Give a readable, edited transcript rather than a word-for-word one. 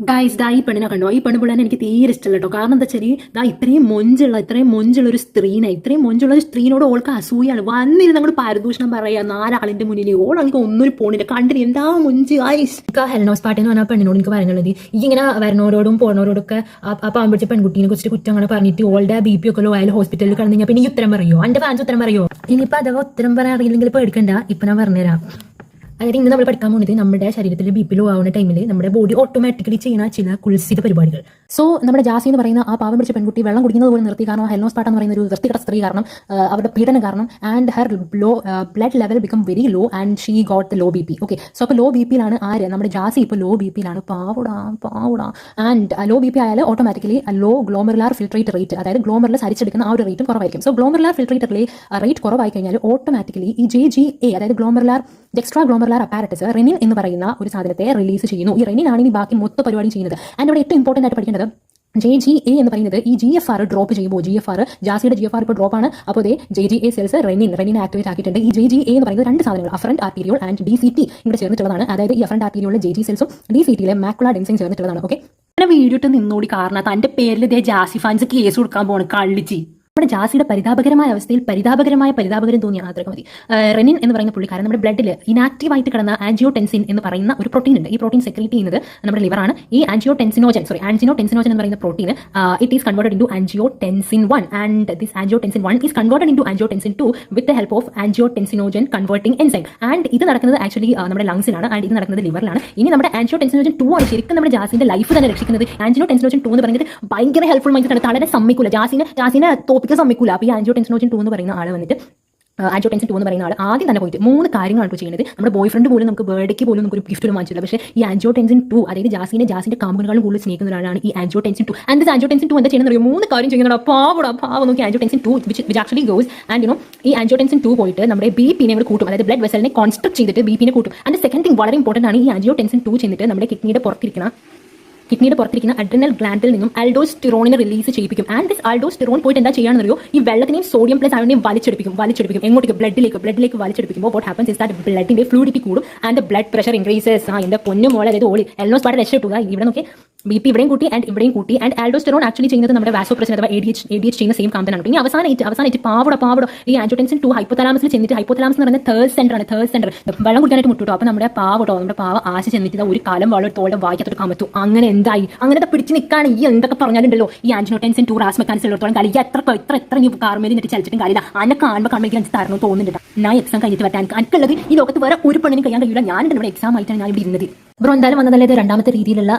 Guys ഈ പെണ്ണിനെ കണ്ടോ? ഈ പെണ്ണ് പിള്ളേനെ എനിക്ക് തീരെ ഇഷ്ടമല്ല കേട്ടോ. കാരണം എന്താ വെച്ചാൽ ഇത്രയും മൊഞ്ചുള്ള ഒരു സ്ത്രീനെ, ഇത്രയും മൊഞ്ചുള്ള ഒരു സ്ത്രീനോട് ഓൾക്ക് അസൂയാണ്. വന്നിരുന്ന് അങ്ങോട്ട് പരദൂഷണം പറയാ നാലാളിന്റെ മുന്നിൽ. ഓളാണെങ്കിൽ ഒന്നും പോണില്ല, കണ്ടിന് എന്താ മൊഞ്ച്. ഹെൽനോസ് പാട്ടി എന്ന് പറഞ്ഞ പെണ്ണിനോട് എനിക്ക് പറയാനുള്ളത്, ഈ ഇങ്ങനെ വരുന്നവരോടും പോണവരോടൊക്കെ ആ പാമ്പിടിച്ച പെൺകുട്ടീനെ കുറിച്ച് കുറ്റം അങ്ങനെ പറഞ്ഞിട്ട് ഓളുടെ BP ഒക്കെ ലോ ആയാലും ഹോസ്പിറ്റലിൽ കിടന്നു കഴിഞ്ഞാൽ പിന്നെ ഈ ഉത്തരം പറയോ? എന്റെ ഫാൻസ് ഉത്തരം പറയോ? ഇനിയിപ്പോ അഥവാ ഉത്തരം പറയാൻ അറിയില്ലെങ്കിൽ പേടിക്കണ്ട, ഇപ്പൊ ഞാൻ പറഞ്ഞുതരാം. അതായത് ഇന്ന് നമ്മൾ പഠിക്കാൻ പോകുന്നത് നമ്മുടെ ശരീരത്തിൽ BP ലോ ആവുന്ന ടൈമിൽ നമ്മുടെ ബോഡി ഓട്ടോമാറ്റിക്കലി ചെയ്യുന്ന ചില കുൽസിത പരിപാടികൾ. സോ നമ്മുടെ ജാസി എന്ന് പറയുന്ന ആ പാവം പിടിച്ച പെൺകുട്ടി വെള്ളം കുടിക്കുന്നത് പോലും നിർത്തി. കാരണം ഹെൽനോസ് പാട്ട എന്ന് പറയുന്ന ഒരു വൃത്തികെട്ട സ്ത്രീ കാരണം, അവരുടെ പീഡനം കാരണം, and her blood level become very low and she got the low BP. Okay, so അപ്പോൾ ലോ BPയിലാണ് ആര്? നമ്മുടെ ജാസി ഇപ്പോൾ ലോ BPയിലാണ്. പാവടാ. ആൻഡ് ലോ BP ആയാൽ automatically low glomerular filtrate rate, അതായത് ഗ്ലോമറിൽ സരിച്ചെടുക്കുന്ന ആ ഒരു റേറ്റും കുറവായിരിക്കും. സോ ഗ്ലോമറുലാർ ഫിൽട്രേറ്റ് റേറ്റ് കുറവായി കഴിഞ്ഞാൽ ഓട്ടോമാറ്റിക്കലി ഈ JGA, അതായത് എക്സ്ട്രാ ഗ്ലോമറുലാർ അപ്പാരറ്റസ്, റെനിൻ എന്ന് പറയുന്ന ഒരു സാധനത്തെ റിലീസ് ചെയ്യുന്നു. ഈ റെനിൻ ആണ് ഇനി ബാക്കി മൊത്തം പരിപാടി ചെയ്യുന്നത്. ആൻഡ് ഇവിടെ ഏറ്റവും ഇമ്പോർട്ടൻ്റ് ആയിട്ട് പഠിക്കേണ്ടത് JGA എന്ന് പറയുന്നത് ഈ GFR ഡ്രോപ്പ് ചെയ്യുമ്പോൾ, ജാസിയുടെ GFR ഇപ്പോൾ ഡ്രോപ്പ് ആണ്. അപ്പോൾ JGA സെൽസ് റെനിൻ ആക്ടിവേറ്റ് ആക്കിയിട്ടുണ്ട്. ഈ JGA എന്ന് പറയുന്നത് രണ്ട് സാധനങ്ങൾ, അഫറന്റ് ആർട്ടീരിയോൾ ആൻഡ് DCT ഇങ്ങനെ ചേർന്നിട്ടുള്ളതാണ്. അതായത് ഈ അഫറന്റ് ആർട്ടീരിയോളിലെ JG സെൽസും DCTയിലെ മാക്കുലാർ ഡെൻസിൻ ചേർന്നിട്ടുള്ളതാണ്. ഓക്കെ, അങ്ങനെ വീഡിയോ ഇട്ട് നിന്നോടി കാരണം തന്റെ പേരിൽ ജാസി ഫാൻസ് കേസ് കൊടുക്കാൻ പോണ് കള്ളിച്ചി. നമ്മുടെ ജാസിയുടെ പരിതാപകരമായ അവസ്ഥയിൽ പരിതാപകരം തോന്നിയ അത്രയ്ക്ക് മതി. റെനിൻ എന്ന് പറയുന്ന പുള്ളിക്കാരൻ നമ്മുടെ ബ്ലഡിൽ ഇനാക്റ്റീവായിട്ട് കിടന്ന ആൻജിയോടെൻസിൻ എന്ന് പറയുന്ന ഒരു പ്രോട്ടീൻ ഉണ്ട്. ഈ പ്രോട്ടീൻ സെക്രീറ്റ് ചെയ്യുന്നത് നമ്മുടെ ലിവറാണ്. ഈ ആൻജിയോടെൻസിനോജൻ എന്ന് പറയുന്ന protein it is converted into angiotensin 1 and this angiotensin 1 is converted into angiotensin 2 with the help of angiotensinogen converting enzyme. And ഇത് നടക്കുന്നത് ആക്ച്വലി നമ്മുടെ ലങ്സിലാണ്, ആൻഡ് ഇത് നടക്കുന്നത് ലിവറിലാണ്. ഇനി നമ്മുടെ ആൻജിയോടെൻസിനോജൻ 2 ആണ് ശരിക്കും നമ്മുടെ ജാസിന്റെ ലൈഫ് തന്നെ രക്ഷിക്കുന്നത്. ആൻജിയോടെൻസിനോജൻ 2 എന്ന് പറയുന്നത് ഭയങ്കര ഹെൽപ്ഫുൾ മൈൻഡാണ്. തളരെ സമ്മതിക്കൂല, ജാസിനെ തോപ്പിക്കാൻ സമ്മതിക്കൂല. അപ്പോൾ ഈ ആൻജിയോടെൻസിനോജൻ 2 എന്ന് പറയുന്ന ആൾ വന്നിട്ട് ആദ്യം തന്നെ പോയിട്ട് 3 കാര്യങ്ങളാണ് ചെയ്യുന്നത്. നമ്മുടെ ബോയ് ഫ്രണ്ട് പോലും നമുക്ക് ബർത്ത്ഡേക്ക് പോലും നമുക്ക് ഒരു ഗിഫ്റ്റ് ഒന്നും വാങ്ങിച്ചില്ല. പക്ഷേ ഈ ആൻജിയോടെൻസിൻ 2, അതായത് ജാസിന്റെ കാമുകനെക്കാളും കൂടുതൽ സ്നേഹിക്കുന്ന ഒരാളാണ് ഈ ആൻജിയോടെൻസിൻ 2. ആൻഡ് ദിസ് ആൻജിയോടെൻസിൻ 2 എന്താ ചെയ്യുന്നത്? 3 കാര്യം ചെയ്യുന്നുണ്ട്. പാവം നോക്കി angiotensin 2 which actually goes and ഈ ആൻജിയോടെൻസിൻ 2 പോയിട്ട് നമ്മുടെ BPനെ കൂട്ടും, അതായത് ബ്ലഡ് വെസലിനെ കോൺസ്ട്രക്ട് ചെയ്തിട്ട് BPനെ കൂട്ടും. ആൻഡ് സെക്കൻഡ് തിങ് വളരെ ഇമ്പോർട്ടൻ്റ് ആണ്, ഈ ആൻജിയോടെൻസിൻ 2 ചെന്നിട്ട് നമ്മുടെ കിഡ്നിയുടെ പുറത്തിരിക്കുന്ന അഡ്രിനൽ ഗ്ലാൻഡിൽ നിന്നും ആൽഡോസ്റ്റിറോണിനെ റിലീസ് ചെയ്യിപ്പിക്കും. ആൻഡ് ദിസ് ആൽഡോസ്റ്റിറോൺ പോയിട്ട് എന്താ ചെയ്യാണെന്നറിയോ? ഈ വെള്ളത്തിനെയും സോഡിയം പ്ലസ് അയണിനെയും വലിച്ചെടുപ്പിക്കും. എങ്ങോട്ടേക്ക്? ബ്ലഡിലേക്ക് വലിച്ചെടുപ്പിക്കുമ്പോൾ വാട്ട് ഹാപ്പൻസ് ഇസ് ദാറ്റ് ബ്ലഡിന്റെ ഫ്ലൂയിഡിറ്റി കൂടും ആൻഡ് ബ്ലഡ് പ്രഷർ ഇൻക്രീസസ്. എന്റെ പൊന്നു മോളെ, അതായത് ഓളി എൽനോസ് പാട്ട് രക്ഷപ്പെട്ടുക. ഇവിടെ നോക്കി BP ഇവിടെയും കൂട്ടി ആൻഡ് ആൽഡോസ്റ്റിറോൺ ആക്ച്വലി ചെയ്യുന്നത് നമ്മുടെ വാസോപ്രഷൻ അഥവാ ADH ചെയ്യുന്ന സെയിം കാമ്പനാണ്. പിന്നെ അവസാനമായിട്ട് പാവട ഈ ആൻജിയോടെൻസിൻ 2 ഹൈപ്പോതലാമസിൽ ചെന്നിട്ട്, ഹൈപ്പോതലാമസ് എന്ന് പറയുന്നത് തേർഡ് സെന്റർ വെള്ളം കുടിക്കാനായിട്ട് മുട്ടുട്ടോ. അപ്പോൾ നമ്മുടെ പാവ ആശ ചെന്നിട്ട് ഒരു കാലം വളരെ തോളം വായിക്കാത്തൊരു കമത്തു. അങ്ങനെ എന്തായി? അങ്ങനത്തെ പിടിച്ച് നിൽക്കാണ്. ഈ എന്തൊക്കെ പറഞ്ഞാലുണ്ടല്ലോ, ഈ ആൻജിയോടെൻസിൻ 2 റാസ് മെക്കാനിസം ഉള്ളിടത്തോളം കളി എത്ര നീ കാർമേലി നിന്നിട്ട് ചലിച്ചിട്ടും കാര്യമില്ല. അന്നെ കാണുമ്പോൾ എനിക്ക് തരണം തോന്നുന്നുണ്ട്. ഞാൻ എക്സാം കഴിഞ്ഞിട്ട് വരാൻ എനിക്കുള്ളത് ഈ ലോകത്ത് വേറെ ഒരു പെണ്ണിനും കഴിയാൻ കഴിയില്ല. ഞാൻ ഇവിടെ എക്സാം ആയിട്ടാണ് ഞാൻ ഇവിടെ ഇരുന്നത്. ബ്രോ എന്തായാലും വന്നതല്ലേ ഇത് രണ്ടാമത്തെ രീതിയിലുള്ള